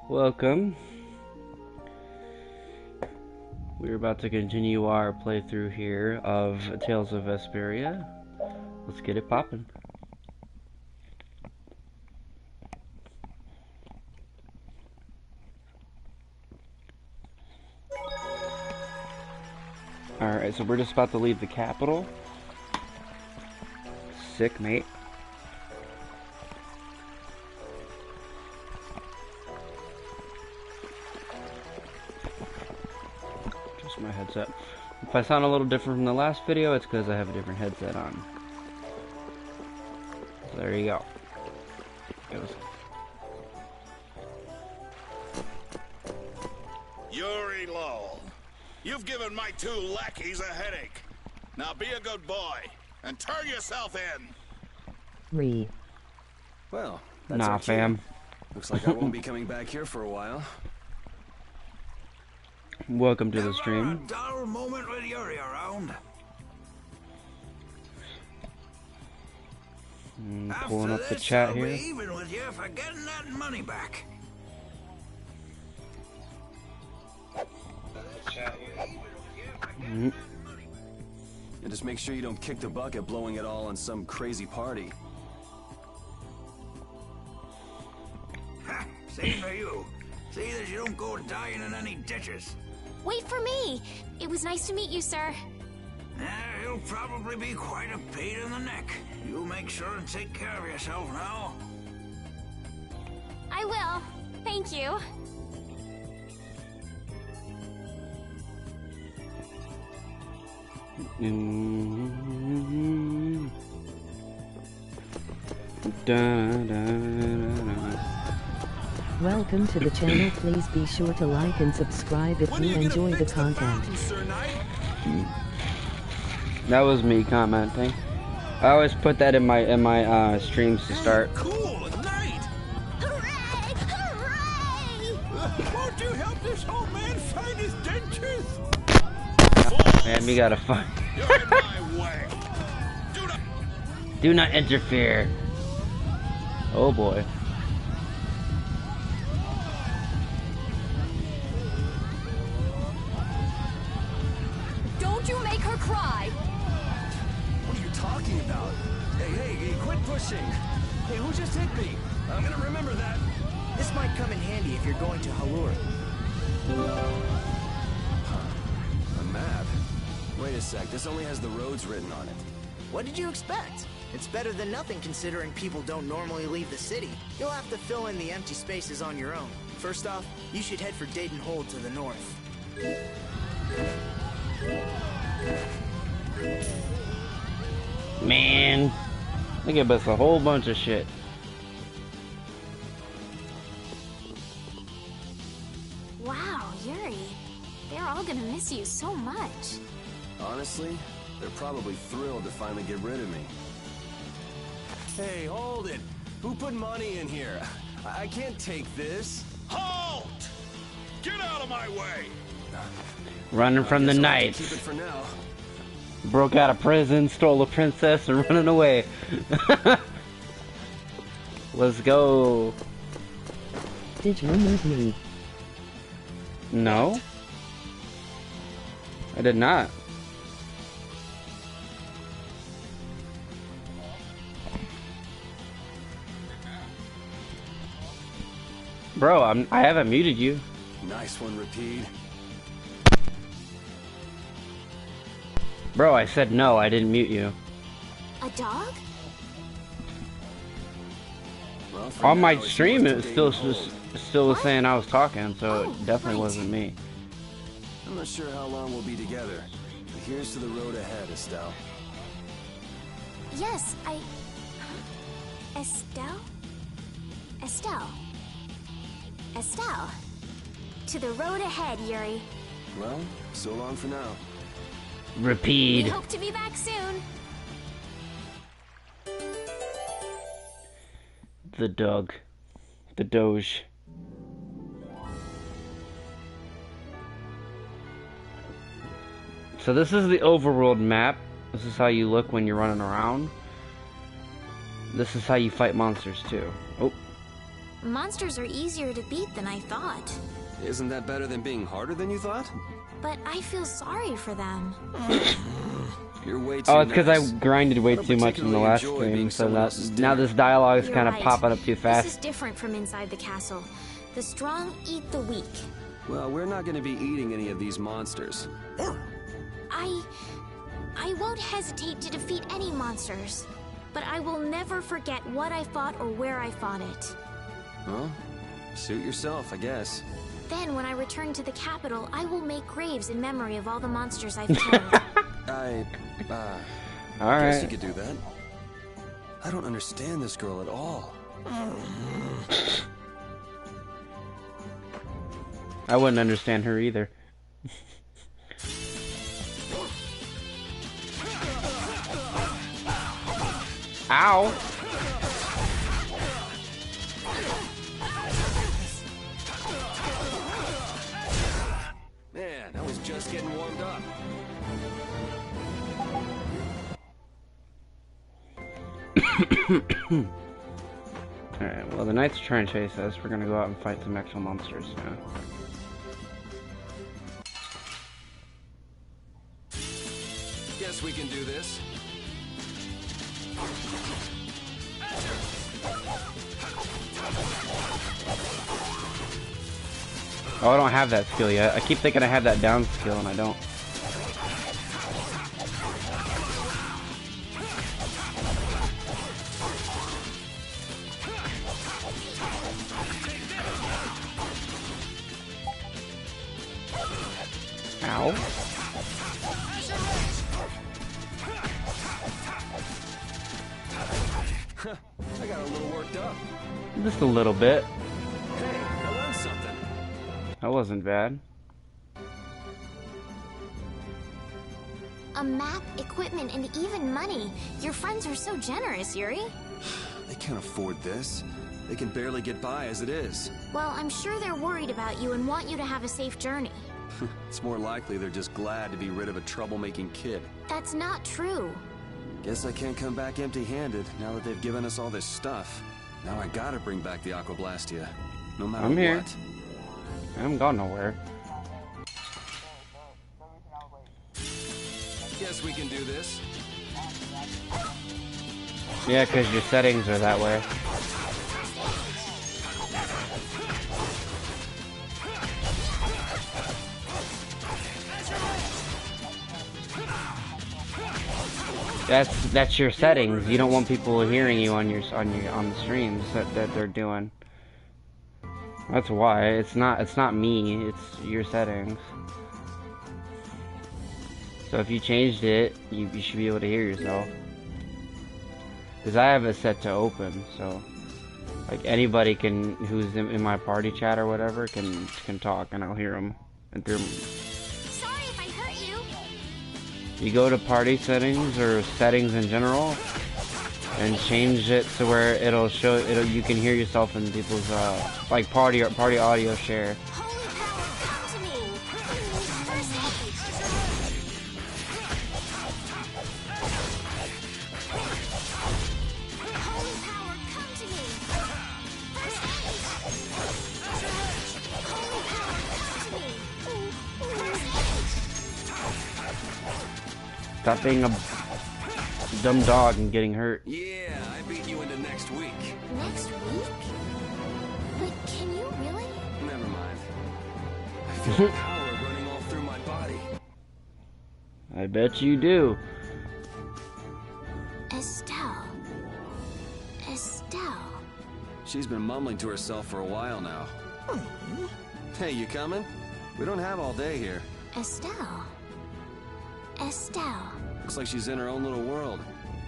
Welcome. We're about to continue our playthrough here of Tales of Vesperia. Let's get it poppin'. Alright, so we're just about to leave the capital. Sick, mate. Just my headset. If I sound a little different from the last video, it's because I have a different headset on. So there you go. Yuri Lowell, you've given my two lackeys a headache. Now be a good boy and turn yourself in. Well, that's nah, fam. Looks like I won't be coming back here for a while. Welcome to the stream. Never a dull moment with Yuri around. Pulling up the chat I'll here. be even with you for getting that money back. And just make sure you don't kick the bucket blowing it all on some crazy party. Ha, same for you. See that you don't go dying in any ditches. Wait for me! It was nice to meet you, sir. You'll probably be quite a pain in the neck. You make sure and take care of yourself now. I will. Thank you. Welcome to the channel. Please be sure to like and subscribe if you enjoy the content. That was me commenting. I always put that in my streams to start. Cool at night. Hooray! Hooray! Won't you help this old man find his dentures? Man, we gotta find. You're in my way. Do not interfere. Oh boy. Don't you make her cry! What are you talking about? Hey, quit pushing. Hey, who just hit me? I'm gonna remember that. This might come in handy if you're going to Halur. A map? Wait a sec, this only has the roads written on it. What did you expect? It's better than nothing considering people don't normally leave the city. You'll have to fill in the empty spaces on your own. First off, you should head for Dayton Hold to the north. Man, they give us a whole bunch of shit. Wow, Yuri. They're all gonna miss you so much. Honestly, they're probably thrilled to finally get rid of me. Hey, hold it! Who put money in here? I can't take this. Halt! Get out of my way! Running from the Keep knights. it for now. Broke out of prison, stole a princess, and running away. Let's go. Did you move me? No. I did not. Bro, I haven't muted you. Nice one, Repeat. Bro, I said no, I didn't mute you. A dog? Well, for On my now, it's stream, yours it to still was saying I was talking, so Oh, it definitely right. wasn't me. I'm not sure how long we'll be together. But here's to the road ahead, Estelle. Yes, Estelle? Estelle. Estelle. To the road ahead, Yuri. Well, so long for now. We Repeat. hope to be back soon. The dog. The Doge. So this is the overworld map. This is how you look when you're running around. This is how you fight monsters too. Oh. Monsters are easier to beat than I thought. Isn't that better than being harder than you thought? But I feel sorry for them. You're way too Oh, it's because I nice. grinded way I don't too much in the particularly last enjoy stream, being so someone that else's now dinner. this dialogue is You're kind of right. popping up too This is fast. different from inside the castle. The strong eat the weak. Well, we're not going to be eating any of these monsters. I won't hesitate to defeat any monsters. But I will never forget what I fought or where I fought it. Well, suit yourself, I guess. Then, when I return to the capital, I will make graves in memory of all the monsters I've killed. I guess you Alright. could do that. I don't understand this girl at all. I wouldn't understand her either. Ow! Man, I was just getting warmed up. Alright, well the knight's trying to chase us. We're gonna go out and fight some actual monsters now. Guess we can do this. Oh, I don't have that skill yet. I keep thinking I have that down skill and I don't. Ow. I got a little worked up. Just a little bit. Hey, I learned something. That wasn't bad. A map, equipment, and even money. Your friends are so generous, Yuri. They can't afford this. They can barely get by as it is. Well, I'm sure they're worried about you and want you to have a safe journey. It's more likely they're just glad to be rid of a troublemaking kid. That's not true. Guess I can't come back empty-handed now that they've given us all this stuff. Now I gotta bring back the Aquablastia, no matter I'm here. what. I haven't gone nowhere. Guess we can do this. Yeah, because your settings are that way. That's your settings. You don't want people hearing you on the streams that they're doing. That's why. It's not me. It's your settings. So if you changed it, you should be able to hear yourself. Because I have it set to open, so like anybody who's in my party chat or whatever can talk, and I'll hear them. And through Sorry if I hurt you. you go to party settings or settings in general, and change it to where it'll you can hear yourself in people's like party audio share. Holy power, come to me. First aid. Holy power, come to me. First aid. Holy power, come to me. First aid. Stop being a dumb dog and getting hurt. Yeah, I beat you into next week. Next week? But can you really? Never mind. I feel power running all through my body. I bet you do. Estelle. Estelle. She's been mumbling to herself for a while now. Hey, you coming? We don't have all day here. Estelle. Estelle. Looks like she's in her own little world.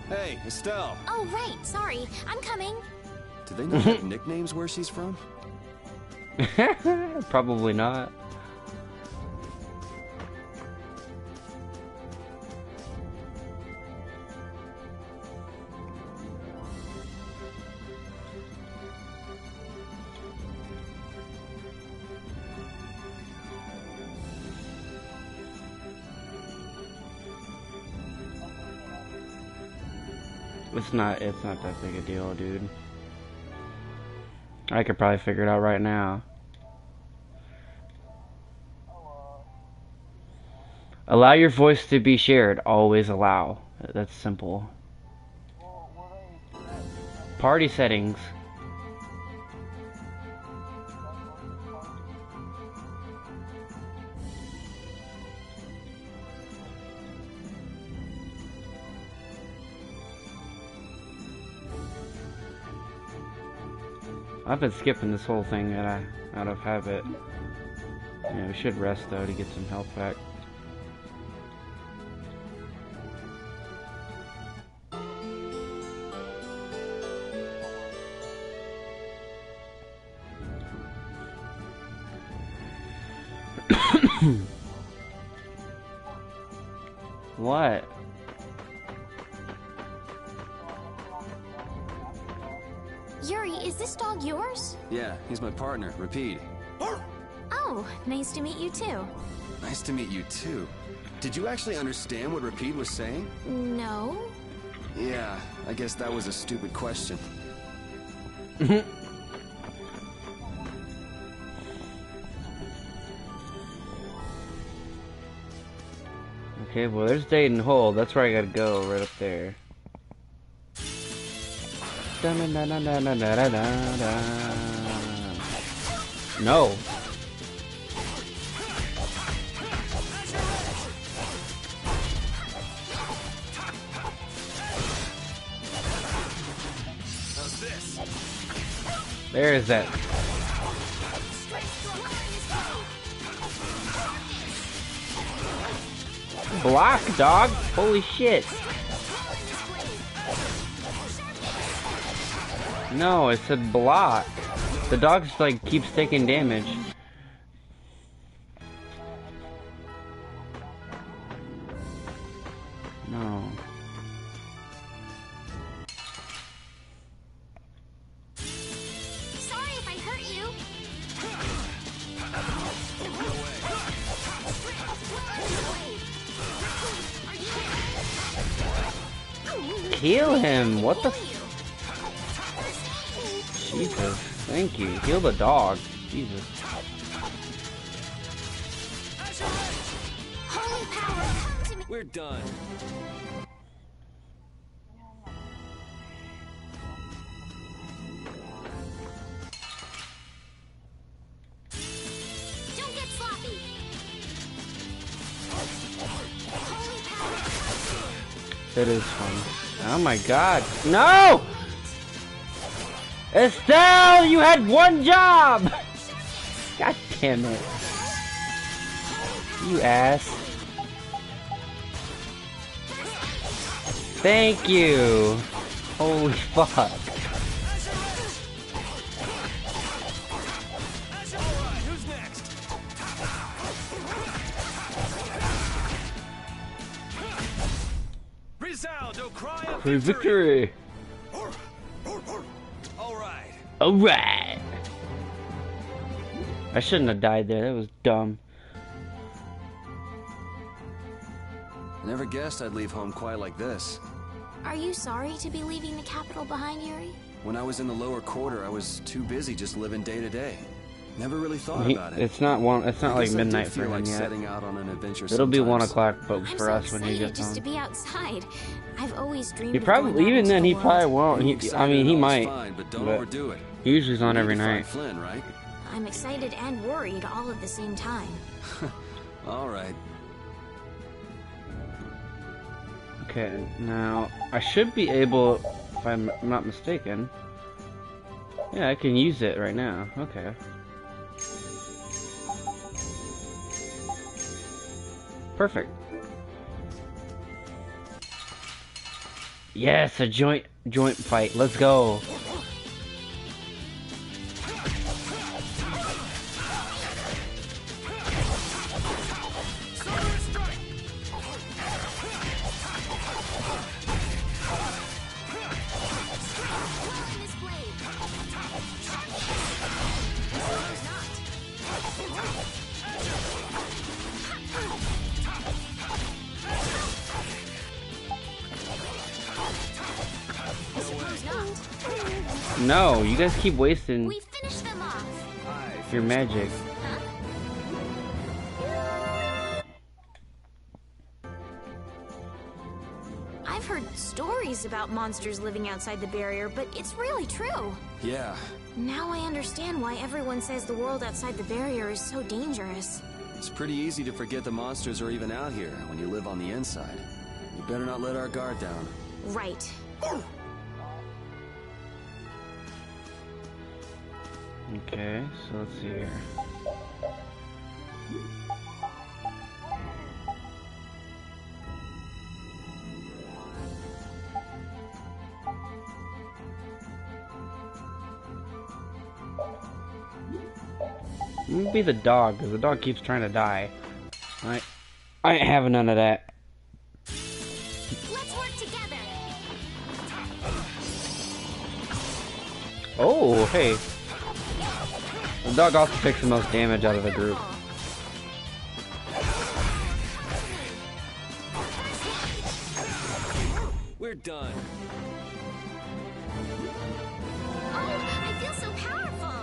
Hey, Estelle! Oh, right. Sorry. I'm coming. Do they not have nicknames where she's from? Probably not. It's not that big a deal, dude. I could probably figure it out right now. Allow your voice to be shared. Always allow. That's simple. Party settings. I've been skipping this whole thing out of habit. Yeah, we should rest though to get some health back. What? Yuri, is this dog yours? Yeah, he's my partner, Rapide. Oh, nice to meet you too. Nice to meet you too. Did you actually understand what Rapide was saying? No. Yeah, I guess that was a stupid question. Okay, well there's Dayton Hole. That's where I gotta go, right up there. No. How's this? There is that. Block, dog. Holy shit. No, it said block. The dog just like keeps taking damage. No. Sorry if I hurt you. Heal him. What the? Jesus. Thank you. Heal the dog. Jesus. Holy power, come to me. We're done. Don't get sloppy. Holy power. That is fun. Oh my god. No! Estelle, you had one job! God damn it. You ass. Thank you. Holy fuck. Who's next? Resound, O cry of Victory. All right. Alright. I shouldn't have died there. That was dumb. I never guessed I'd leave home quite like this. Are you sorry to be leaving the capital behind, Yuri? When I was in the lower quarter, I was too busy just living day to day. Never really thought about it. It's not like I did midnight for feel him like yet. setting out on an adventure It'll be 1 sometimes. o'clock, but I'm for so us when he excited gets just home. to be outside. I've always dreamed He of going probably, out even into then, the he world. probably won't. Being I mean, he excited might. is fine, but don't but overdo it. He usually's on We every need to find night. Flynn, right? I'm excited and worried all at the same time. All right. Okay, now I should be able, if I'm not mistaken. Yeah, I can use it right now. Okay. Perfect. Yes, a joint fight. Let's go. No, you guys keep wasting We finished them off. your magic. Huh? I've heard stories about monsters living outside the barrier, but it's really true. Yeah, Now I understand why everyone says the world outside the barrier is so dangerous. it's pretty easy to forget the monsters are even out here when you live on the inside. You better not let our guard down. Right. Okay, so let's see here. I'm gonna be the dog, because the dog keeps trying to die. I ain't having none of that. Let's work together. Oh, hey. The dog also takes the most damage out of the group. We're done. Oh, I feel so powerful.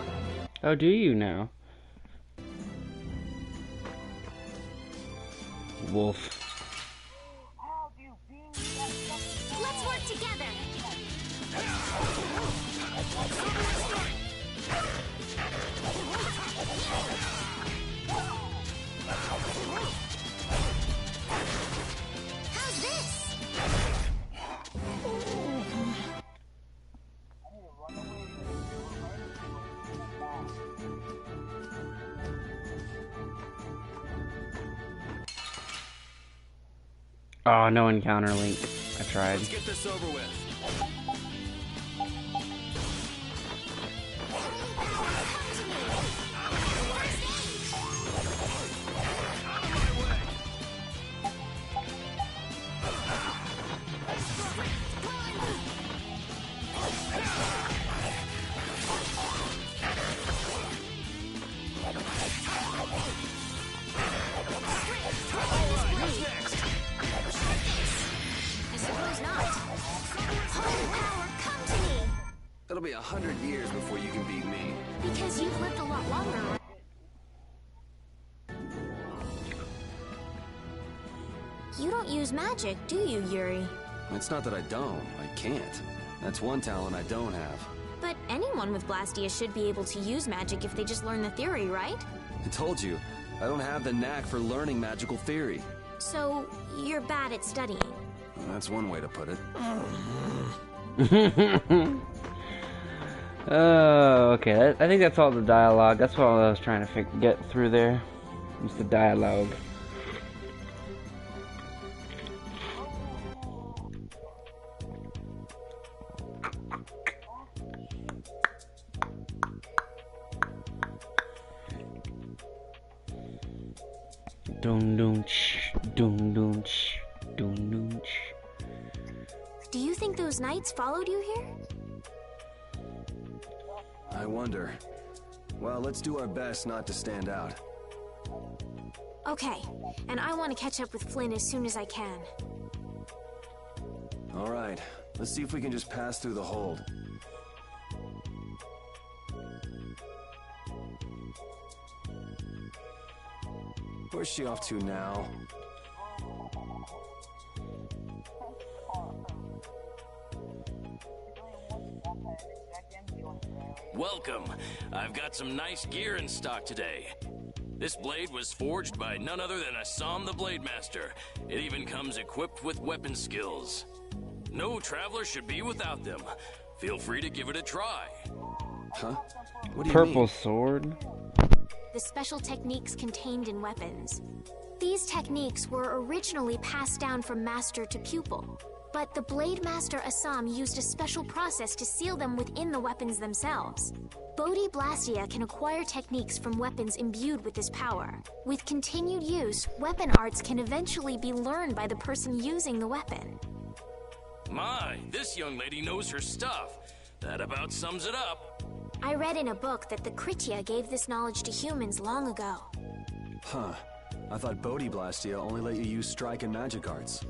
Oh, do you now? Wolf. Let's work together. How's this? Oh, no encounter link. I tried. Let's get this over with. I suppose not. Holy power, come to me! It'll be 100 years before you can beat me. Because you've lived a lot longer, right? You don't use magic, do you, Yuri? It's not that I don't. I can't. That's one talent I don't have. But anyone with Blastia should be able to use magic if they just learn the theory, right? I told you, I don't have the knack for learning magical theory. So, you're bad at studying. That's one way to put it. Oh, okay. I think that's all the dialogue. That's what I was trying to get through there. It's the dialogue. Dun dun ch, dun dun ch, dun dun ch. Do you think those knights followed you here? I wonder. Well, let's do our best not to stand out. Okay, and I want to catch up with Flynn as soon as I can. All right, let's see if we can just pass through the hold. Where's she off to now? Welcome. I've got some nice gear in stock today. This blade was forged by none other than Assam the Blade Master. It even comes equipped with weapon skills. No traveler should be without them. Feel free to give it a try. Huh? What do you Purple mean? sword. The special techniques contained in weapons. These techniques were originally passed down from master to pupil, but the Blade Master Assam used a special process to seal them within the weapons themselves. Bodhi Blastia can acquire techniques from weapons imbued with this power. With continued use, weapon arts can eventually be learned by the person using the weapon. My, this young lady knows her stuff. That about sums it up. I read in a book that the Kritya gave this knowledge to humans long ago. Huh. I thought Bodhi Blastia only let you use strike and magic arts.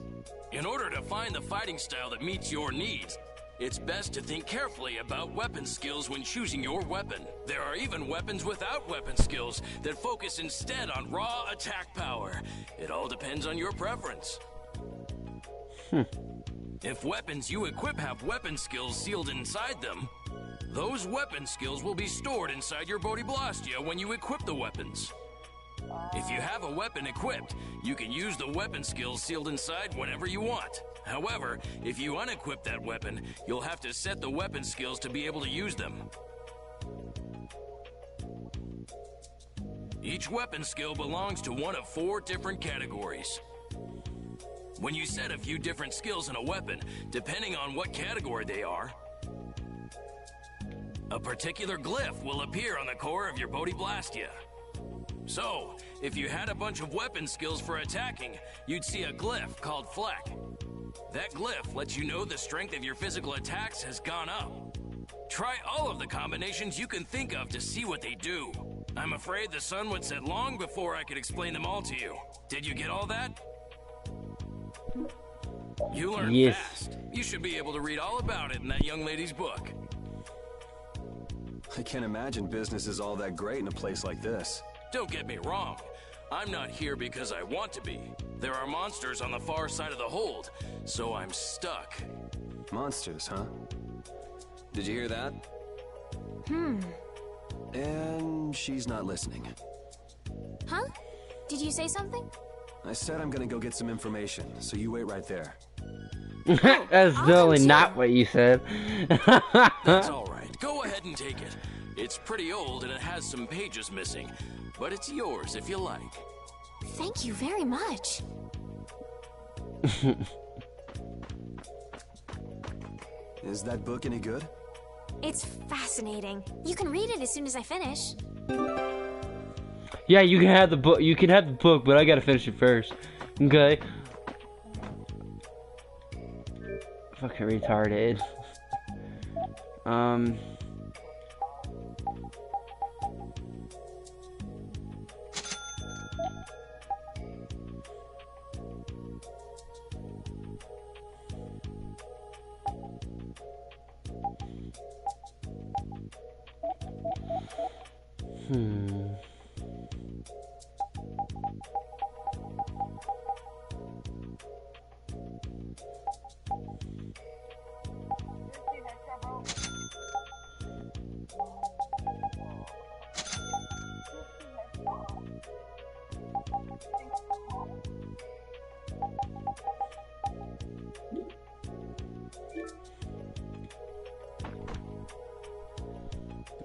In order to find the fighting style that meets your needs, it's best to think carefully about weapon skills when choosing your weapon. There are even weapons without weapon skills that focus instead on raw attack power. It all depends on your preference. If weapons you equip have weapon skills sealed inside them, those weapon skills will be stored inside your Body Blastia when you equip the weapons. If you have a weapon equipped, you can use the weapon skills sealed inside whenever you want. However, if you unequip that weapon, you'll have to set the weapon skills to be able to use them. Each weapon skill belongs to one of 4 different categories. When you set a few different skills in a weapon, depending on what category they are, a particular glyph will appear on the core of your Body Blastia. So, if you had a bunch of weapon skills for attacking, you'd see a glyph called Fleck. That glyph lets you know the strength of your physical attacks has gone up. Try all of the combinations you can think of to see what they do. I'm afraid the sun would set long before I could explain them all to you. Did you get all that? You learn fast. You should be able to read all about it in that young lady's book. I can't imagine business is all that great in a place like this. Don't get me wrong. I'm not here because I want to be. There are monsters on the far side of the hold, so I'm stuck. Monsters, huh? Did you hear that? And she's not listening. Huh? Did you say something? I said I'm gonna go get some information, so you wait right there. That's totally not what you said. That's alright. Go ahead and take it. It's pretty old and it has some pages missing, but it's yours if you like. Thank you very much. Is that book any good? It's fascinating. You can read it as soon as I finish. Yeah, you can have the book. You can have the book, but I gotta finish it first. Okay. Fucking retarded.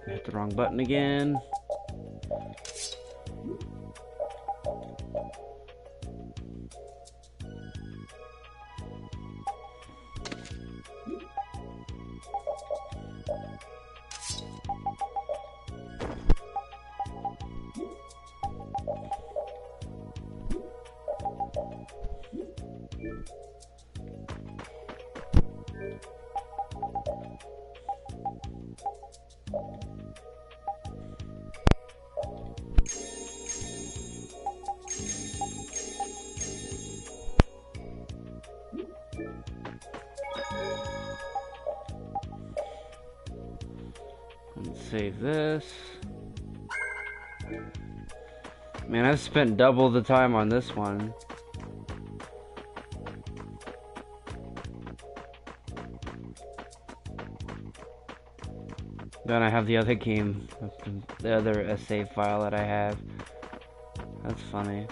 Hit the wrong button again. Save this. Man, I've spent double the time on this one. Then I have the other game, the other save file that I have. That's funny.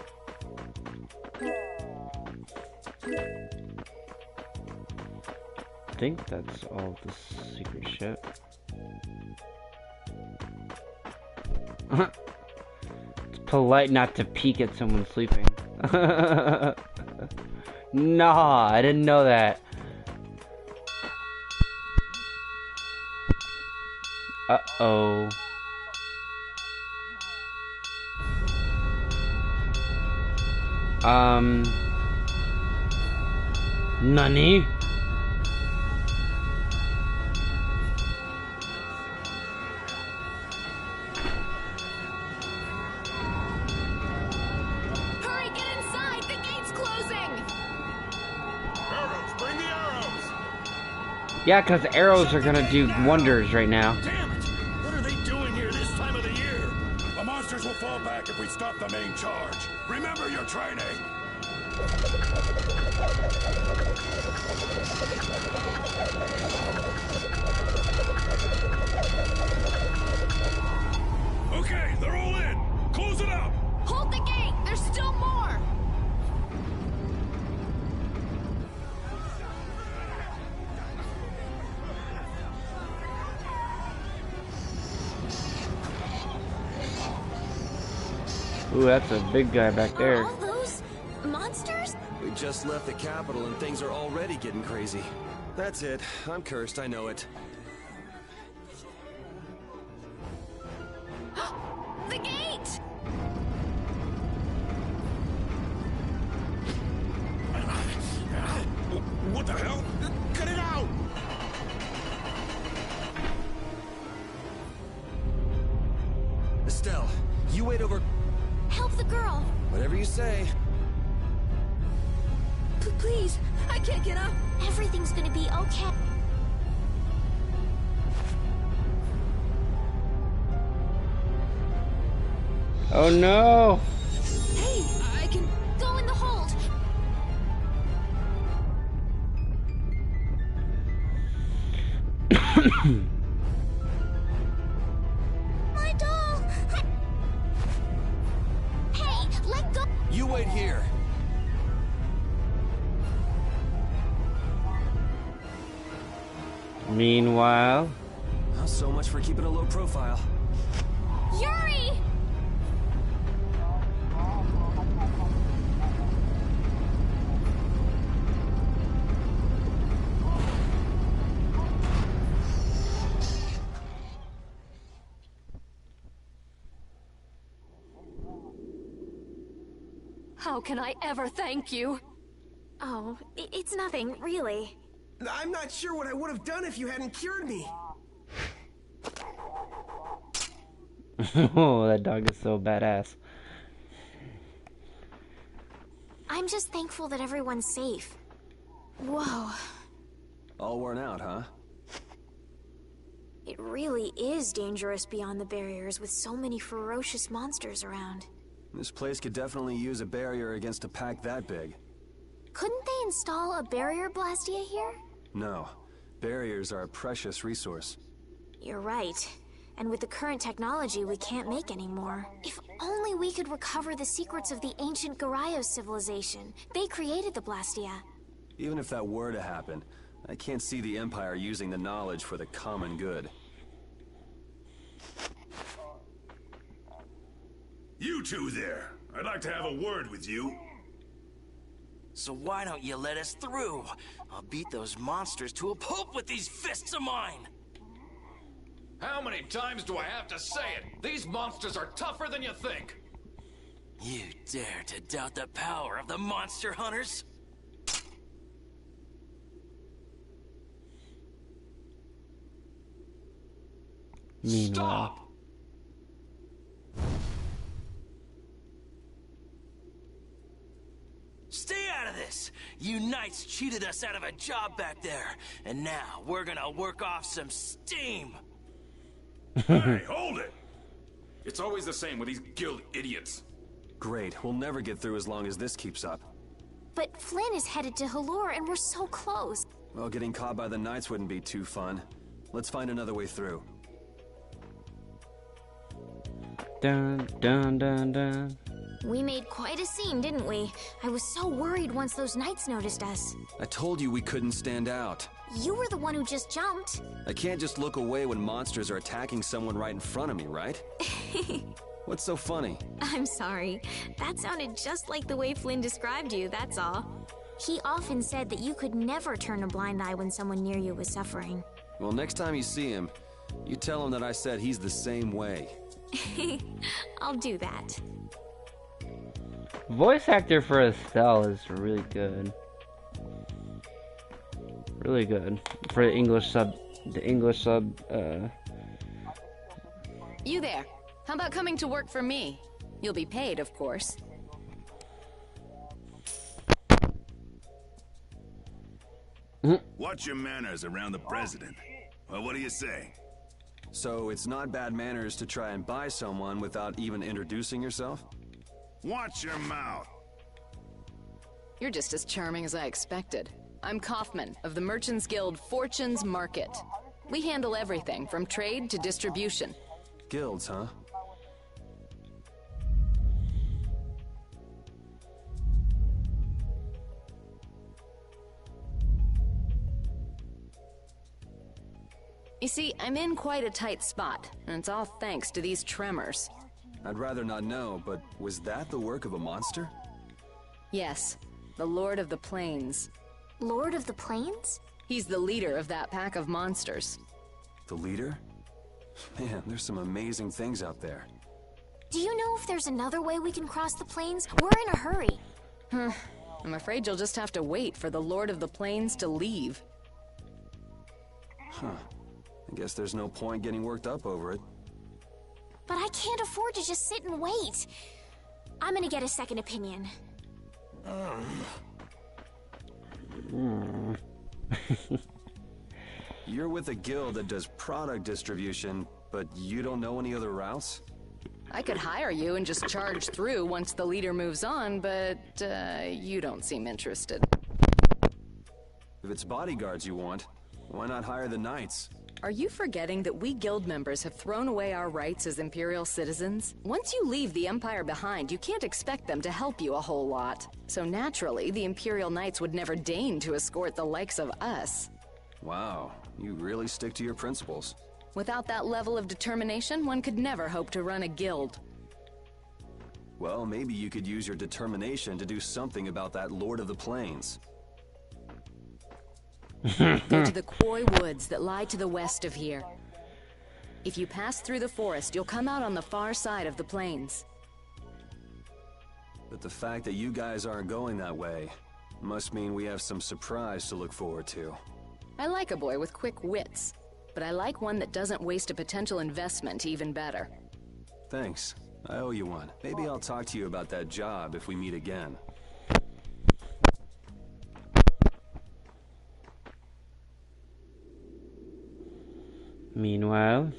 I think that's all the secret shit. It's polite not to peek at someone sleeping. Nah, I didn't know that. Uh-oh. Nani? Hurry, get inside! The gate's closing! Arrows, bring the arrows! Yeah, because arrows are gonna do wonders right now. Damn it! What are they doing here this time of the year? The monsters will fall back if we stop the main charge. Remember your training. Okay, they're all in. Close it up. Hold the gate! There's still more! Ooh, that's a big guy back there. Are all those monsters? We just left the capital and things are already getting crazy. That's it. I'm cursed, I know it. The gate! What the hell? Cut it out! Estelle, you wait over... Help the girl. Whatever you say. Please, I can't get up. Everything's gonna be okay. Oh no! Hey, I can... Go in the hold. My doll. Hey, let go. You wait here. Meanwhile... Oh, so much for keeping a low profile. Yuri! How can I ever thank you? Oh, it's nothing, really. I'm not sure what I would have done if you hadn't cured me. Oh, that dog is so badass. I'm just thankful that everyone's safe. Whoa. All worn out, huh? It really is dangerous beyond the barriers with so many ferocious monsters around. This place could definitely use a barrier against a pack that big. Couldn't they install a barrier blastia here? No. Barriers are a precious resource. You're right. And with the current technology, we can't make any more. If only we could recover the secrets of the ancient Garayos civilization. They created the blastia. Even if that were to happen, I can't see the Empire using the knowledge for the common good. You two there. I'd like to have a word with you. So why don't you let us through? I'll beat those monsters to a pulp with these fists of mine! How many times do I have to say it? These monsters are tougher than you think! You dare to doubt the power of the monster hunters? Meanwhile... Stop! Stay out of this! You knights cheated us out of a job back there, and now we're gonna work off some steam! Hey, hold it! It's always the same with these guild idiots. Great, we'll never get through as long as this keeps up. But Flynn is headed to Halure and we're so close. Well, getting caught by the knights wouldn't be too fun. Let's find another way through. Dun, dun, dun, dun. We made quite a scene, didn't we? I was so worried once those knights noticed us. I told you we couldn't stand out. You were the one who just jumped. I can't just look away when monsters are attacking someone right in front of me, right? What's so funny? I'm sorry. That sounded just like the way Flynn described you, that's all. He often said that you could never turn a blind eye when someone near you was suffering. Well, next time you see him, you tell him that I said he's the same way. I'll do that. Voice actor for Estelle is really good. Really good. For the English sub... You there. How about coming to work for me? You'll be paid, of course. Watch your manners around the president. Well, what do you say? So it's not bad manners to try and buy someone without even introducing yourself? Watch your mouth. You're just as charming as I expected. I'm Kaufman of the Merchants Guild Fortune's Market. We handle everything from trade to distribution. Guilds, huh? You see, I'm in quite a tight spot, and it's all thanks to these tremors. I'd rather not know, but was that the work of a monster? Yes, the Lord of the Plains. Lord of the Plains? He's the leader of that pack of monsters. The leader? Man, there's some amazing things out there. Do you know if there's another way we can cross the plains? We're in a hurry. I'm afraid you'll just have to wait for the Lord of the Plains to leave. Huh. I guess there's no point getting worked up over it. But I can't afford to just sit and wait. I'm gonna get a second opinion. You're with a guild that does product distribution, but you don't know any other routes? I could hire you and just charge through once the leader moves on, but you don't seem interested. If it's bodyguards you want, why not hire the knights? Are you forgetting that we guild members have thrown away our rights as Imperial citizens? Once you leave the Empire behind, you can't expect them to help you a whole lot. So naturally, the Imperial Knights would never deign to escort the likes of us. Wow, you really stick to your principles. Without that level of determination, one could never hope to run a guild. Well, maybe you could use your determination to do something about that Lord of the Plains. Go to the Koi Woods that lie to the west of here. If you pass through the forest, you'll come out on the far side of the plains. But the fact that you guys aren't going that way must mean we have some surprise to look forward to. I like a boy with quick wits, but I like one that doesn't waste a potential investment even better. Thanks. I owe you one. Maybe I'll talk to you about that job if we meet again. Meanwhile,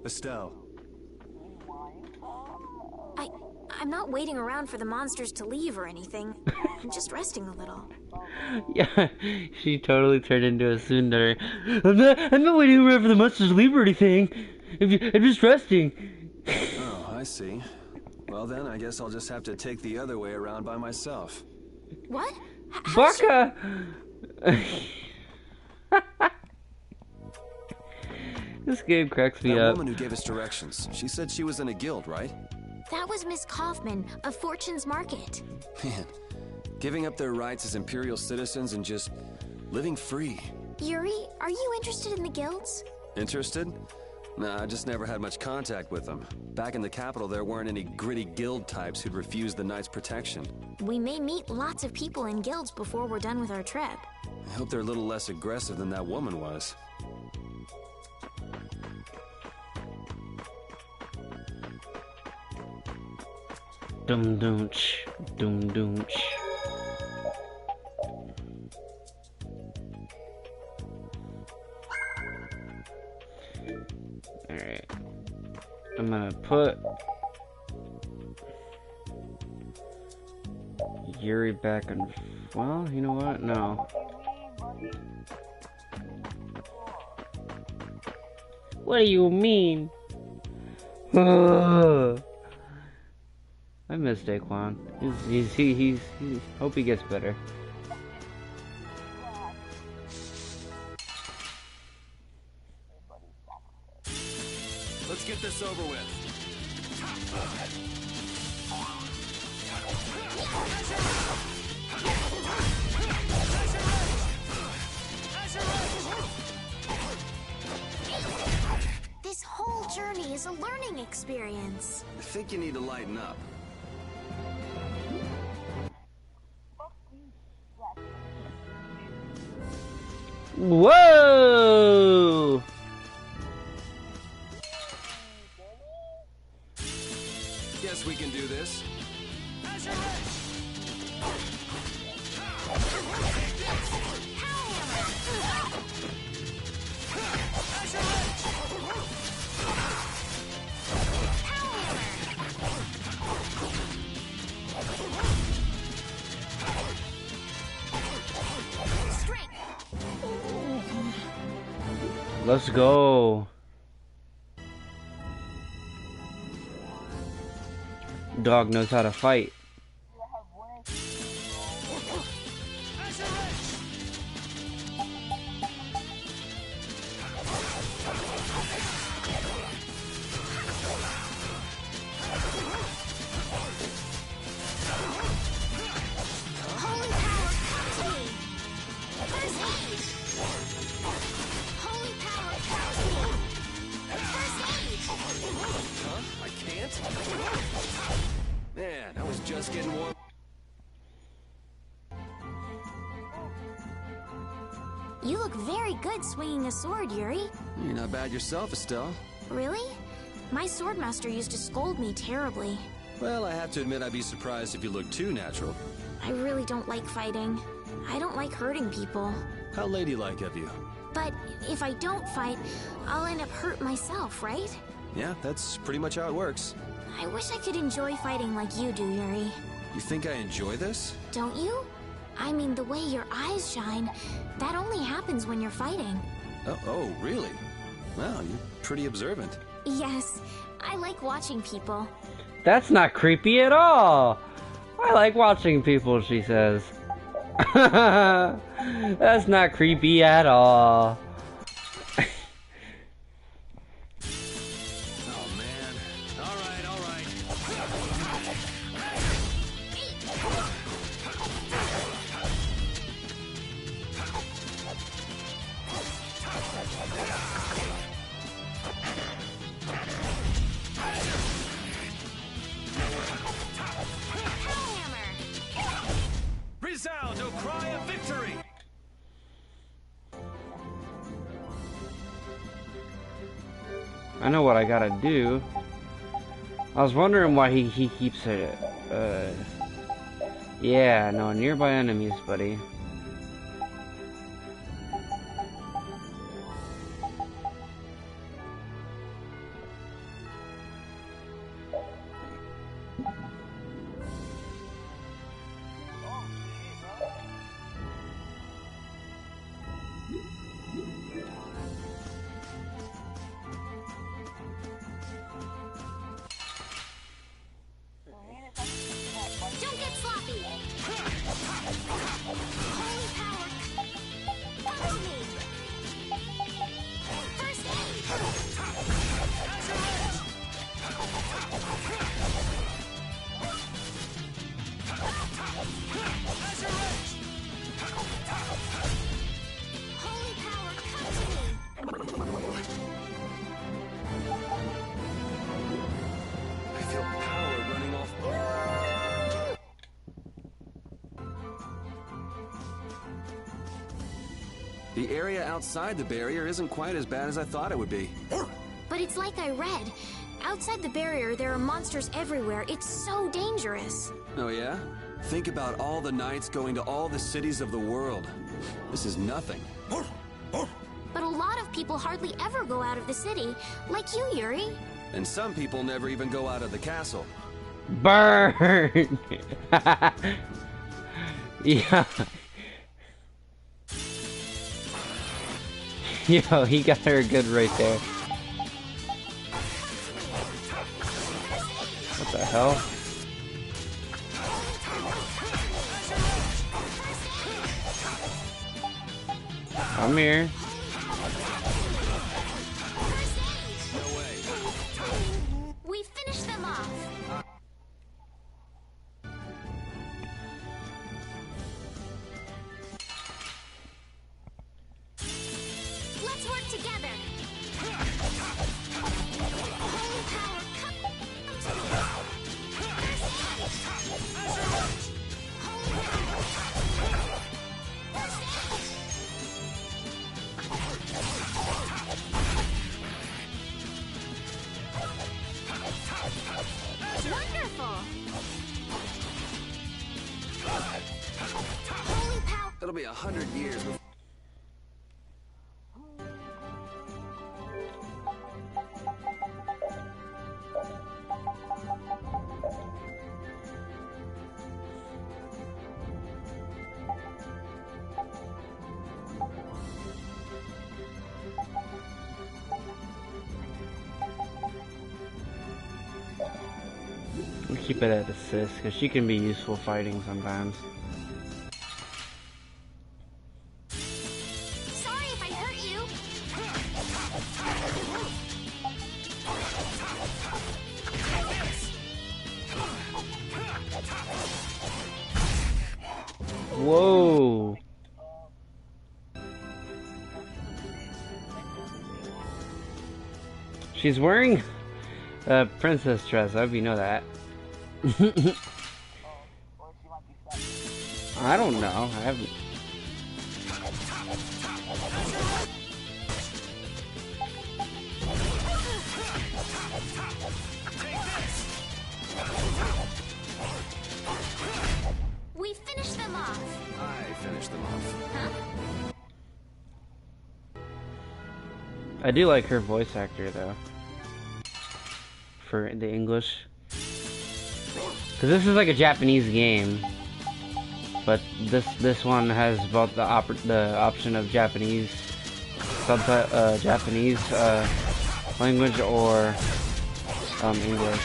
Estelle. I'm not waiting around for the monsters to leave or anything. I'm just resting a little. yeah, she totally turned into a tsundere. I'm not waiting around for the monsters to leave or anything. I'm just resting. Oh, I see. Well then, I guess I'll just have to take the other way around by myself. What? Baka! This game cracks me up. That woman who gave us directions, she said she was in a guild, right? That was Miss Kaufman of Fortune's Market. Man, giving up their rights as Imperial citizens and just living free. Yuri, are you interested in the guilds? Interested? Nah, I just never had much contact with them. Back in the capital, there weren't any gritty guild types who'd refuse the Knights' protection. We may meet lots of people in guilds before we're done with our trip. I hope they're a little less aggressive than that woman was. Dum doonch, dum doonch. Alright. I'm gonna put Yuri back in. Well, you know what? No. What do you mean? I miss Daquan. He's hope he gets better. Let's get this over with. This whole journey is a learning experience. I think you need to lighten up. Guess guess we can do this. Let's go. Dog knows how to fight. Man, I was just getting warm. You look very good swinging a sword, Yuri. You're not bad yourself, Estelle. Really? My swordmaster used to scold me terribly. Well, I have to admit I'd be surprised if you looked too natural. I really don't like fighting. I don't like hurting people. How ladylike of you. But if I don't fight, I'll end up hurt myself, right? Yeah, that's pretty much how it works. I wish I could enjoy fighting like you do, Yuri. You think I enjoy this? Don't you? I mean, the way your eyes shine, that only happens when you're fighting. Oh, really? Wow, you're pretty observant. Yes, I like watching people. That's not creepy at all. I like watching people, she says. That's not creepy at all. Resound, O cry of victory! I know what I gotta do. I was wondering why he keeps it. Yeah, no, nearby enemies, buddy. Don't get sloppy! Holy power! Follow me! First aid! Holy power, come to me! I feel power running off. The area outside the barrier isn't quite as bad as I thought it would be. But it's like I read. Outside the barrier, there are monsters everywhere. It's so dangerous. Oh yeah? Think about all the knights going to all the cities of the world. This is nothing. But a lot of people hardly ever go out of the city, like you, Yuri. And some people never even go out of the castle. Burn! Yeah. Yo, he got her good right there. What the hell? I'm here. We finished them off. Let's work together. Holy power, come to me. Holy power. 100 years before... We'll keep it at assist, because she can be useful fighting sometimes. Sorry if I hurt you. Whoa! She's wearing a princess dress. I hope you know that. I don't know. I haven't. We finished them off. I finished them off. Huh? I do like her voice actor though. For the English. Because this is like a Japanese game. But this one has both the option of Japanese Japanese language or English.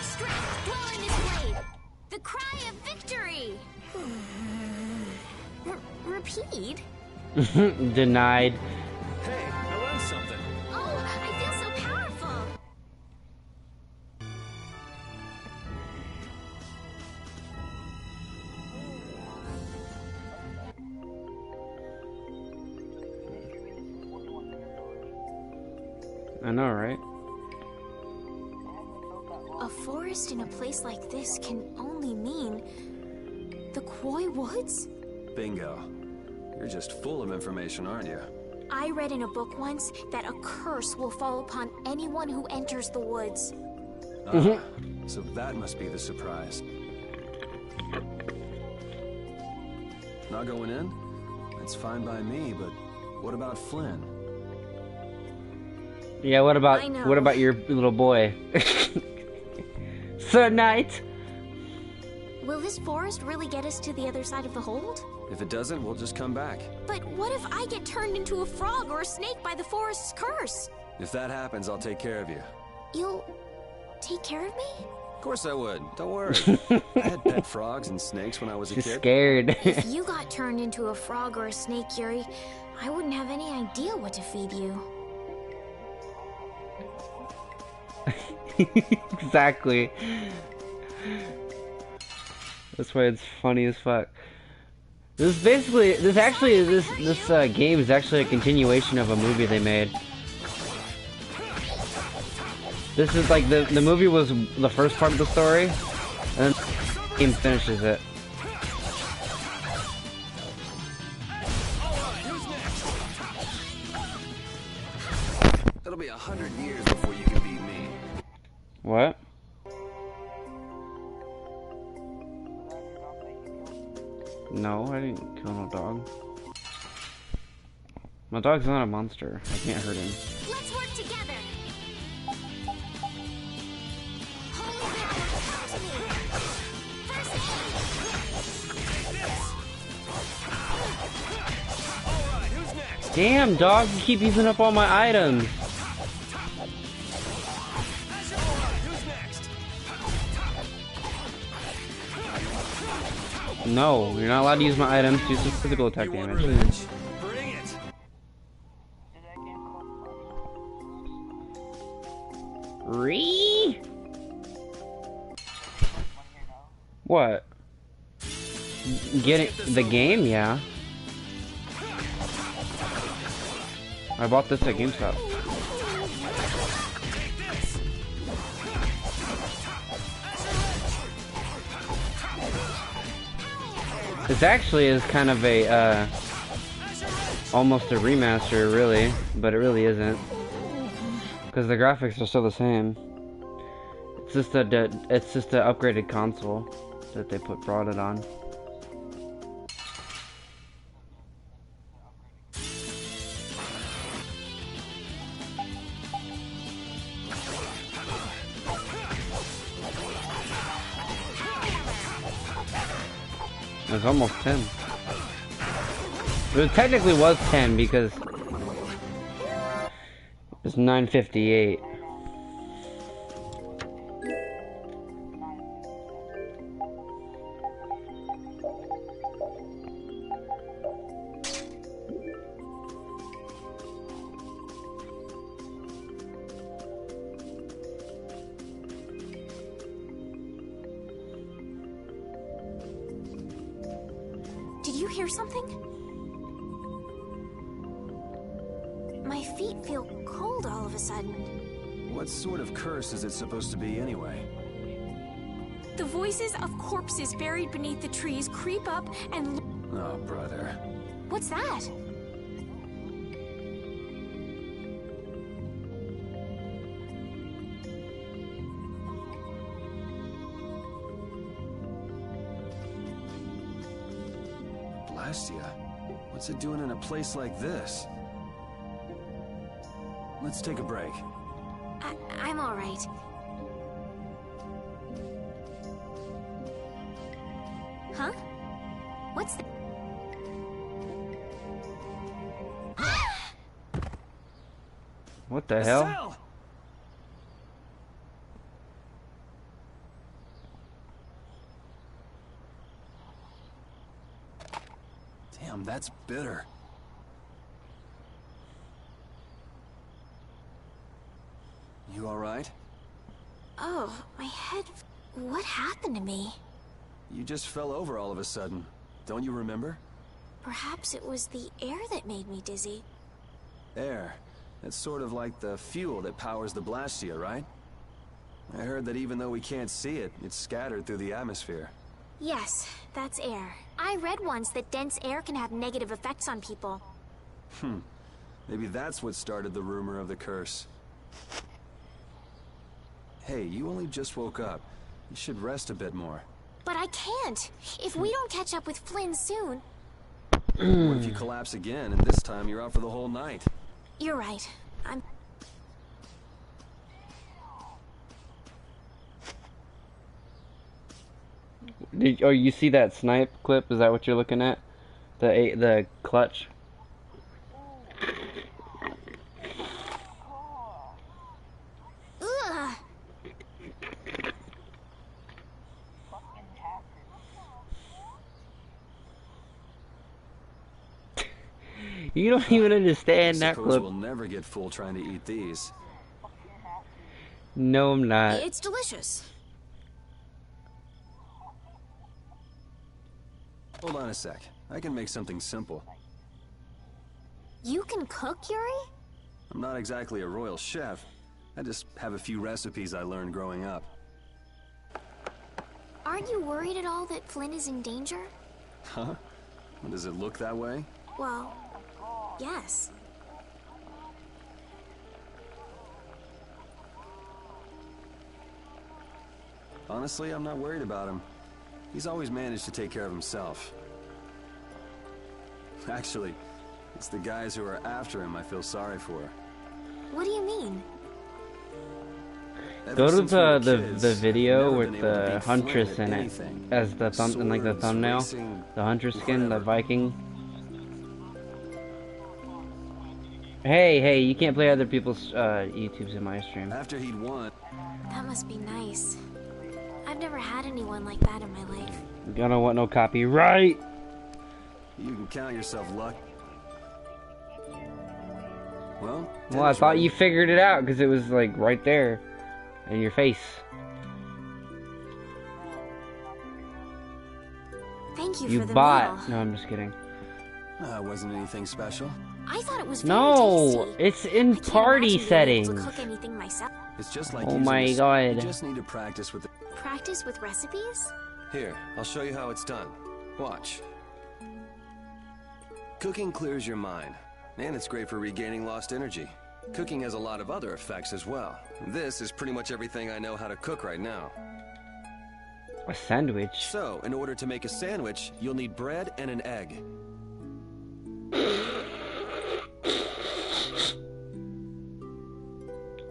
Strength dwell in his blade. The cry of victory. Repeat. Denied. Hey, I learned something. Oh, I feel so powerful. I know, right? A forest in a place like this can only mean the Koi Woods? Bingo. You're just full of information, aren't you? I read in a book once that a curse will fall upon anyone who enters the woods. So that must be the surprise. Not going in? That's fine by me, but what about Flynn? Yeah, what about your little boy? Sir Knight! Will this forest really get us to the other side of the hold? If it doesn't, we'll just come back. But what if I get turned into a frog or a snake by the forest's curse? If that happens, I'll take care of you. You'll take care of me? Of course I would. Don't worry. I had pet frogs and snakes when I was a kid. She's scared. If you got turned into a frog or a snake, Yuri, I wouldn't have any idea what to feed you. Exactly. That's why it's funny as fuck. This game is actually a continuation of a movie they made. This is like the movie was the first part of the story, and then the game finishes it. It'll be 100 years before you can beat me. What? No, I didn't kill no dog. My dog's not a monster. I can't hurt him. Let's work together. Damn, dog, you keep using up all my items. No, you're not allowed to use my items to do some physical attack damage. Bring it. What? Getting the game, yeah. I bought this at GameStop. This actually is kind of a, almost a remaster, really, but it really isn't. Because the graphics are still the same. just a upgraded console that they brought it on. It was almost 10. It technically was 10 because it's 9:58. Did you hear something? My feet feel cold all of a sudden. What sort of curse is it supposed to be anyway? The voices of corpses buried beneath the trees creep up and... Oh, brother. What's that? Blastia? What's it doing in a place like this? Let's take a break. I'm all right. Huh? What's the... What the hell? Damn, that's bitter. You all right? Oh, my head... What happened to me? You just fell over all of a sudden. Don't you remember? Perhaps it was the air that made me dizzy. Air. That's sort of like the fuel that powers the Blastia, right? I heard that even though we can't see it, it's scattered through the atmosphere. Yes, that's air. I read once that dense air can have negative effects on people. Maybe that's what started the rumor of the curse. Hey, you only just woke up. You should rest a bit more. But I can't. If we don't catch up with Flynn soon... What if you collapse again, and this time you're out for the whole night? You're right. I'm... Oh, you see that snipe clip? Is that what you're looking at? The clutch? Ugh. You don't even understand that clip. clip. We'll never get full trying to eat these. No, I'm not. It's delicious. Hold on a sec. I can make something simple. You can cook, Yuri? I'm not exactly a royal chef. I just have a few recipes I learned growing up. Aren't you worried at all that Flynn is in danger? Huh? Does it look that way? Well, yes. Honestly, I'm not worried about him. He's always managed to take care of himself. Actually, it's the guys who are after him I feel sorry for. What do you mean? Go to the video with the Huntress in it as the the thumbnail. The Huntress skin, the Viking. Hey, you can't play other people's YouTubes in my stream. After he'd won. That must be nice. I've never had anyone like that in my life. You don't want no copyright. You can count yourself lucky. Well, I thought you figured it out because it was like right there in your face. Thank you You for the bought. meal. No, I'm just kidding. Wasn't anything special. I thought it was very No, tasty. it's in party settings. I can't imagine being able to cook anything myself. It's just like Oh my You god. just need to practice with it. Practice with recipes? Here, I'll show you how it's done. Watch. Cooking clears your mind, and it's great for regaining lost energy. Cooking has a lot of other effects as well. This is pretty much everything I know how to cook right now. A sandwich? So, in order to make a sandwich, you'll need bread and an egg.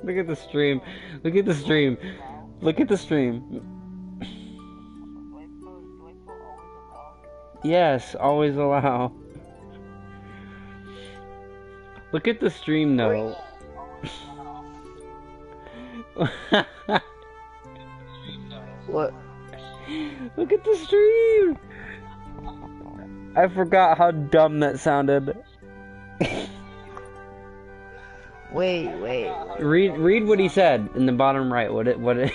Look at the stream. Look at the stream. Look at the stream. Yes, always allow. Look at the stream though. What? Look at the stream. I forgot how dumb that sounded. Wait. Read what he said in the bottom right. What it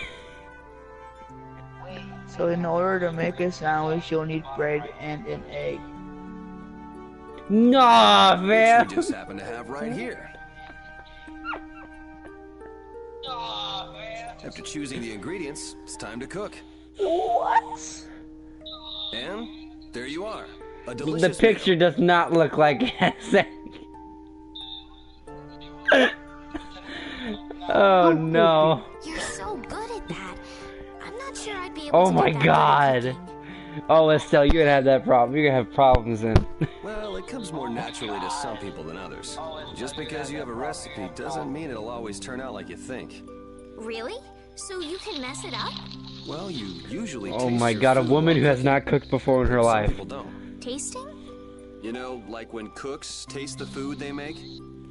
So in order to make a sandwich, you'll need bread and an egg. Nah, man. Which we just happen to have right here. After choosing the ingredients, it's time to cook. What? And there you are. A delicious The picture does not look like it. Oh no. You're so good at that. I'm not sure I'd be able Oh to my do that god. Oh, Estelle, you're gonna have that problem. You're gonna have problems then. Well, it comes more naturally to some people than others. Just because you have a recipe doesn't mean it'll always turn out like you think. Really? So you can mess it up? Well, you usually Oh taste my your god, a food woman while who has cooking. not cooked before in her Some life. people don't. Tasting? You know, like when cooks taste the food they make?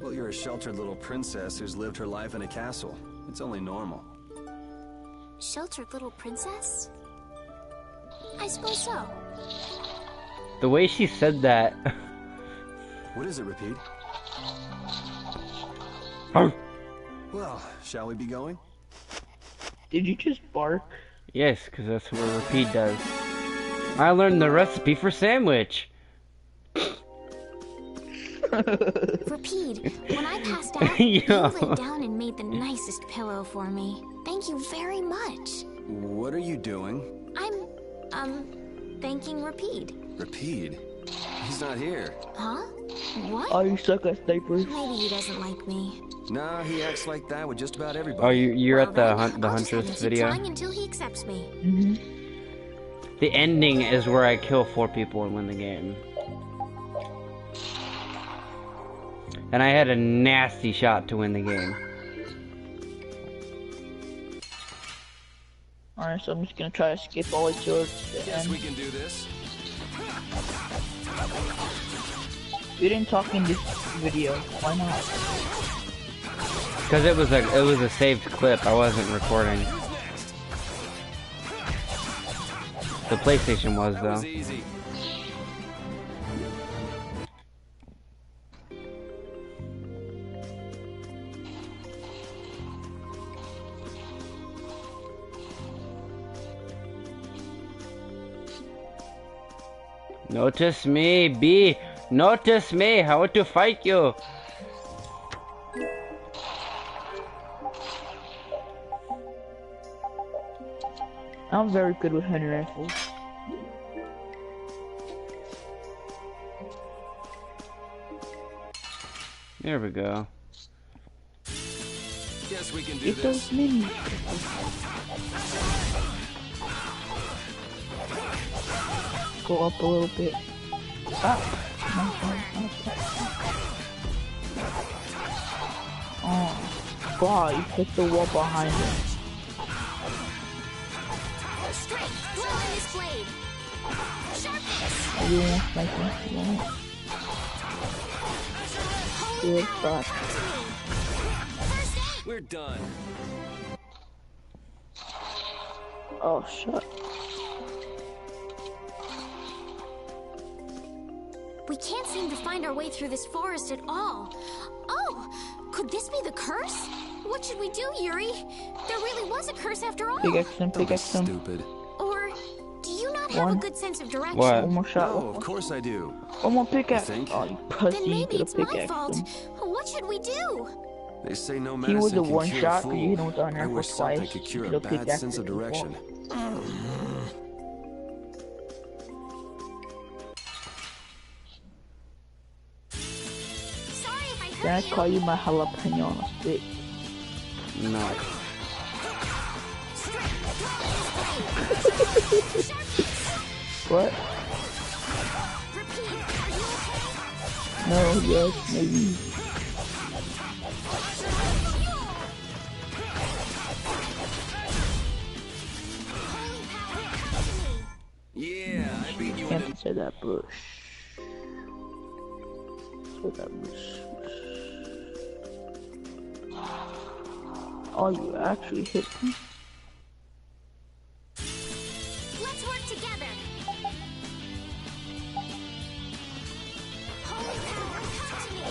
Well, you're a sheltered little princess who's lived her life in a castle. It's only normal. Sheltered little princess? I suppose so. The way she said that. What is it, Repeat? Well, shall we be going? Did you just bark? Yes, because that's what Repeat does. I learned the recipe for sandwich. Repeat, when I passed out, Yo. you laid down and made the nicest pillow for me. Thank you very much. What are you doing? I'm, thanking Repeat. Repeat? He's not here. Huh? What? Oh, you suck at snipers. Maybe he doesn't like me. Nah, he acts like that with just about everybody. Oh, you're at the Well, then, I'll just have Huntress to keep video? trying until he accepts me. The ending is where I kill 4 people and win the game. And I had a nasty shot to win the game. Alright, so I'm just gonna try to skip all the way towards the Guess end. we can do this. We didn't talk in this video. Why not? Because it was a saved clip. I wasn't recording. The PlayStation was That was though. easy. Notice me, B. Notice me. How to fight you? I'm very good with hand rifles. There we go. Guess we can do Get this. those minis. Go up a little bit. Oh, God, you hit the wall behind him. Straight, throw in this blade. Sharpness. You won't snipe him. You won't. Good shot. We're done. Oh, shut. We can't seem to find our way through this forest at all. Oh, could this be the curse? What should we do, Yuri? There really was a curse after all. Pickaxe him, pickaxe him. Stupid. Or do you not have a One. good sense of direction? What? One more shot. Oh, of course I do. One more pickaxe. You think? Oh, you pussy. Then You maybe could it's have my pickaxed fault. him. What should we do? They say no He was medicine a can one cure shot, a but fool. you hit him with the iron I rifle wish something twice. could You cure a could've bad pickaxed sense of it before. direction. Sorry if I Can I call you my jalapeno on a stick? No. What? No, yes, maybe. Yeah, I beat you. Can't inside that bush. Inside that bush. Oh, you actually hit me. Let's work together. Holy power, come to me.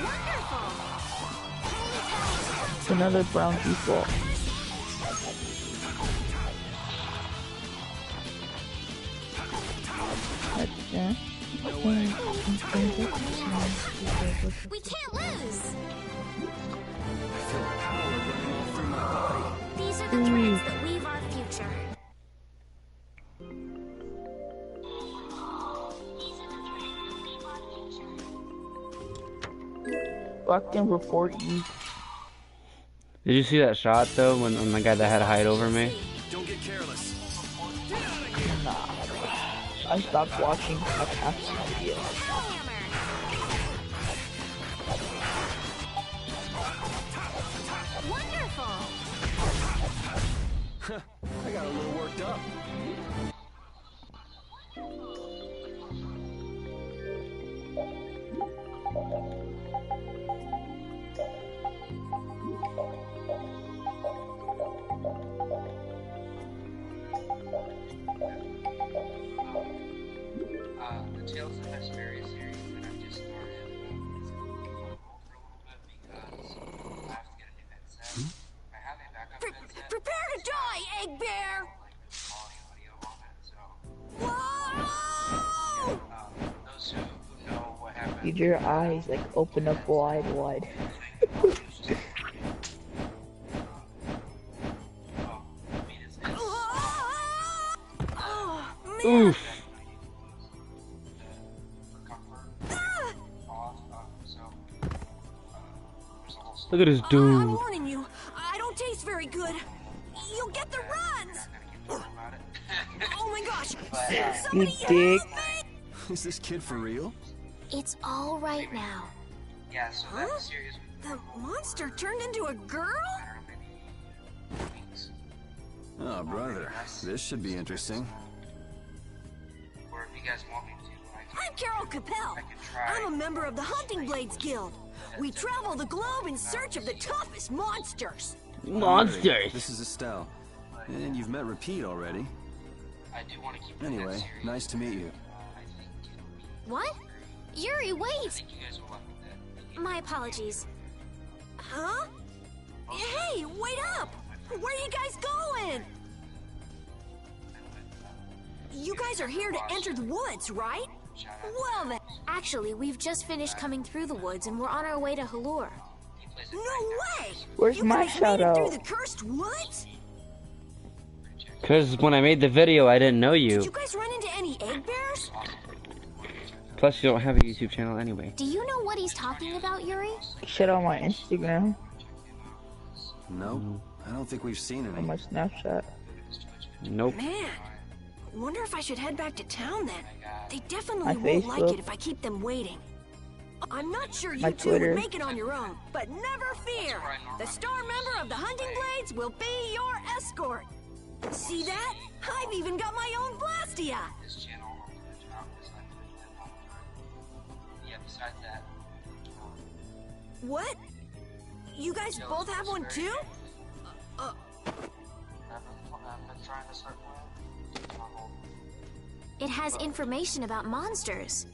Wonderful. Holy power, come It's another brown default. Yeah. We can't lose. These are the threads that weave our future. Fuck and report you. Did you see that shot though when the guy that had to hide over me? Don't get careless. Nah. I stopped watching like half the video. Wonderful. I got a little worked up. The Tales of Vesperia series that I've just started for a little bit because I have to get a new headset. I have a backup headset. Prepare to die, Egg Bear! Quality audio on it, so Whoa! those who know what happened. Dude, your eyes like open up wide. Oof. Look at this dude. I'm warning you, I don't taste very good. You'll get the runs! Oh my gosh! You dick. Is this kid for real? It's all right now. Yeah, so that series The monster turned into a girl? Oh, brother. This should be interesting. or if you guys want me to, I'm Carol Capel. I'm a member of the Hunting Blades Guild. We travel the globe in search of the toughest monsters. Monsters! This is Estelle. And you've met Repeat already. I do want to keep Anyway, nice to meet you. What? Yuri, wait! My apologies. Huh? Hey, wait up! Where are you guys going? You guys are here to enter the woods, right? Well then. Actually, we've just finished coming through the woods and we're on our way to Halur. No way! Where's You my guys shout made it out? through the cursed woods? Because when I made the video, I didn't know Did you. you guys run into any egg bears? Plus, you don't have a YouTube channel anyway. Do you know what he's talking about, Yuri? Shit on my Instagram. No, I don't think we've seen On any. my Snapchat. Nope. Man, wonder if I should head back to town then. They definitely My won't like Facebook. it if I keep them waiting. I'm not sure you My two Twitter. would make it on your own, but never fear. The star member of the Hunting Blades will be your escort. See that? I've even got my own Blastia. this channel on the top because I put them on the yeah, besides that, What? You guys both have one too? I've been trying to start playing. It has information about monsters.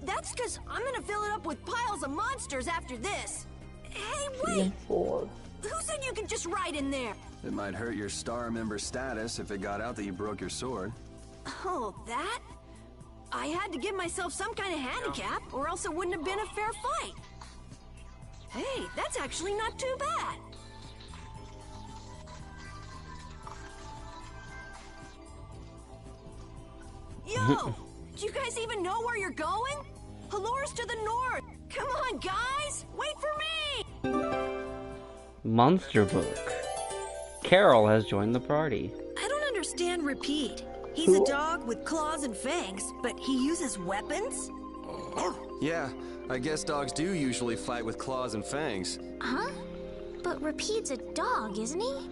That's because I'm gonna fill it up with piles of monsters after this. Hey, wait! Season 4. Who said you could just ride in there? It might hurt your star member status if it got out that you broke your sword. Oh, that? I had to give myself some kind of handicap, or else it wouldn't have been a fair fight. Hey, that's actually not too bad. Whoa! Do you guys even know where you're going? Halore's to the north. Come on, guys! Wait for me! Monster book. Carol has joined the party. I don't understand Repeat. He's a dog with claws and fangs, but he uses weapons? Yeah, I guess dogs do usually fight with claws and fangs. Huh? But Repeat's a dog, isn't he?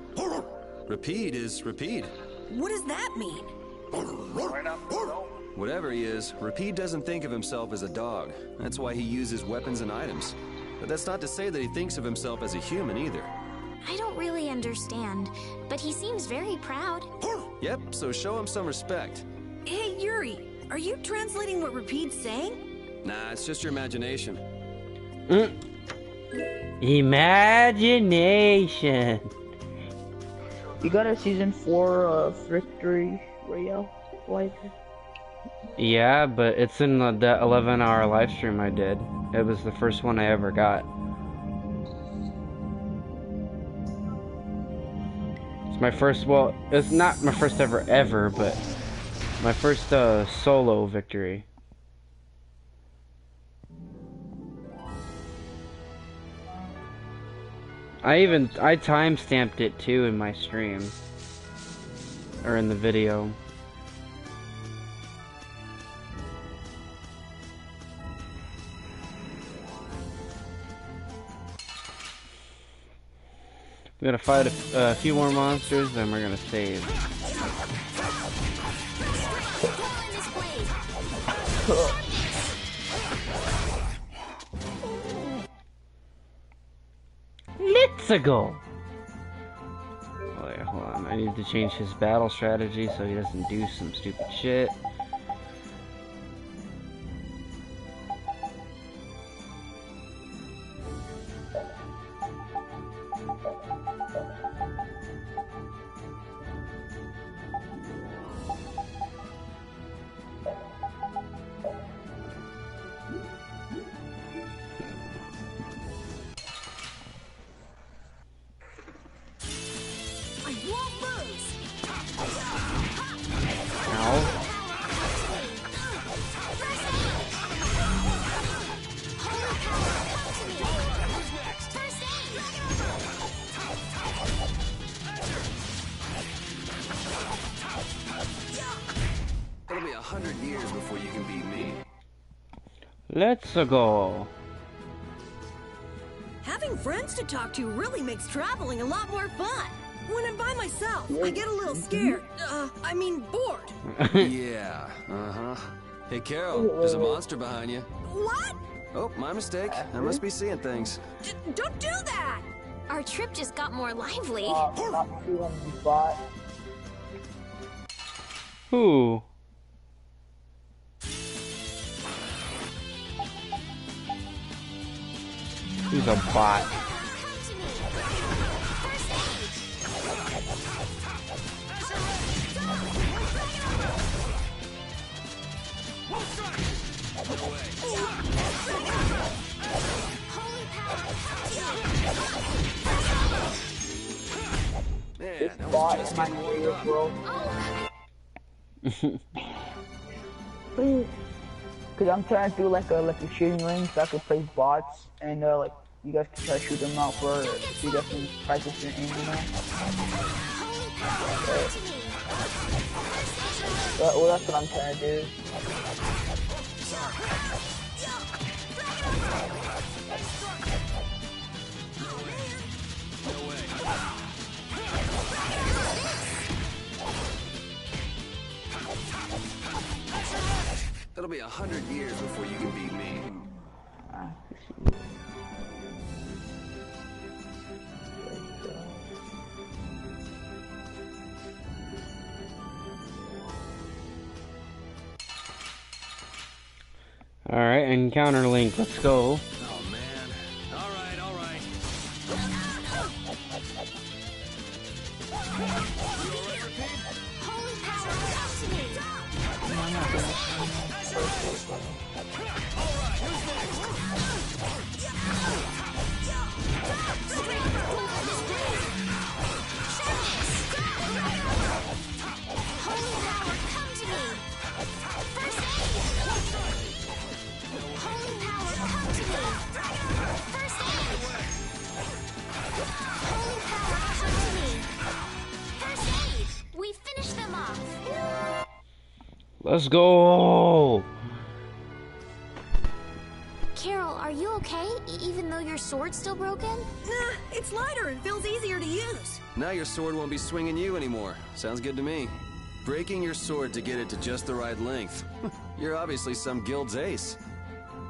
Repeat is Repeat. What does that mean? Whatever he is, Repeat doesn't think of himself as a dog. That's why he uses weapons and items. But that's not to say that he thinks of himself as a human either. I don't really understand, but he seems very proud. Yep, so show him some respect. Hey, Yuri, are you translating what Repeat's saying? Nah, it's just your imagination. Imagination. You got a season 4 of Victory Royale, like? Yeah, but it's in the 11-hour live stream I did. It was the first one I ever got. It's my first, well, it's not my first ever, but my first solo victory. I time-stamped it too in my stream. Or in the video. We're gonna fight a few more monsters, then we're gonna save. Let's go! Wait, hold on. I need to change his battle strategy so he doesn't do some stupid shit. It'll be 100 years before you can beat me. Let's go. Having friends to talk to really makes traveling a lot more fun. When I'm by myself, I get a little scared. I mean bored. Yeah, uh-huh. Hey, Carol, there's a monster behind you. What? Oh, my mistake. I must be seeing things. Don't do that! Our trip just got more lively. Who? Who's a bot? This bot is my favorite, bro. Cause I'm trying to do like a shooting range so I can play bots and like you guys can try to shoot them out for so you guys can practice your aim, you know? Well, that's what I'm trying to do. It'll be 100 years before you can beat me. Alright, encounter link, let's go. Oh man. Alright, alright. Holy power, come to me! Holy power, come to me! Let's go! Carol, are you okay? Even though your sword's still broken? Nah, it's lighter and feels easier to use. Now your sword won't be swinging you anymore. Sounds good to me. Breaking your sword to get it to just the right length. You're obviously some guild's ace.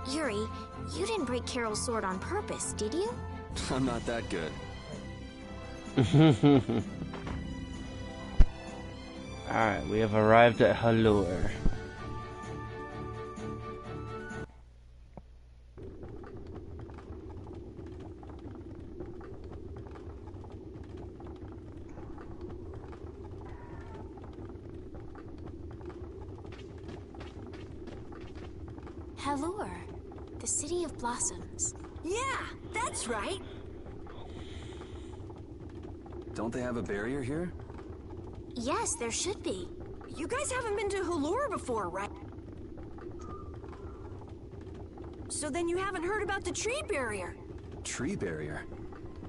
Yuri, you didn't break Carol's sword on purpose, did you? I'm not that good. Alright, we have arrived at Halure. Halure, the city of blossoms. Yeah, that's right. Don't they have a barrier here? Yes, there should be. You guys haven't been to Halure before, right? So then you haven't heard about the tree barrier. Tree barrier?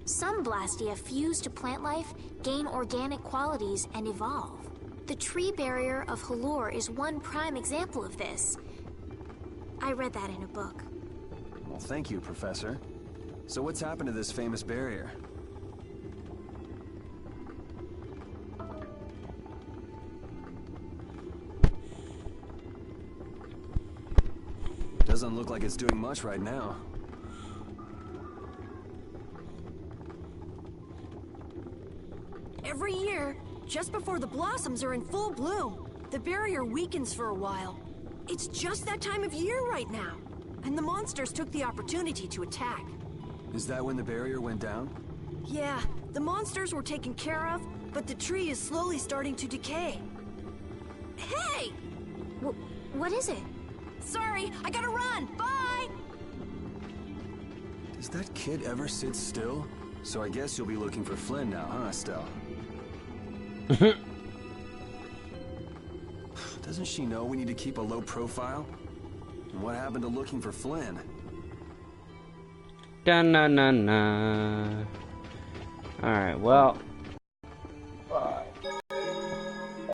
Some Blastia fuse to plant life, gain organic qualities, and evolve. The tree barrier of Halure is one prime example of this. I read that in a book. Well, thank you, Professor. So what's happened to this famous barrier? Doesn't look like it's doing much right now. Every year, just before the blossoms are in full bloom, the barrier weakens for a while. It's just that time of year right now, and the monsters took the opportunity to attack. Is that when the barrier went down? Yeah, the monsters were taken care of, but the tree is slowly starting to decay. Hey! What is it? Sorry, I gotta run! Bye! Does that kid ever sit still? So I guess you'll be looking for Flynn now, huh, Estelle? Doesn't she know we need to keep a low profile? And what happened to looking for Flynn? Da-na-na-na. Alright, well...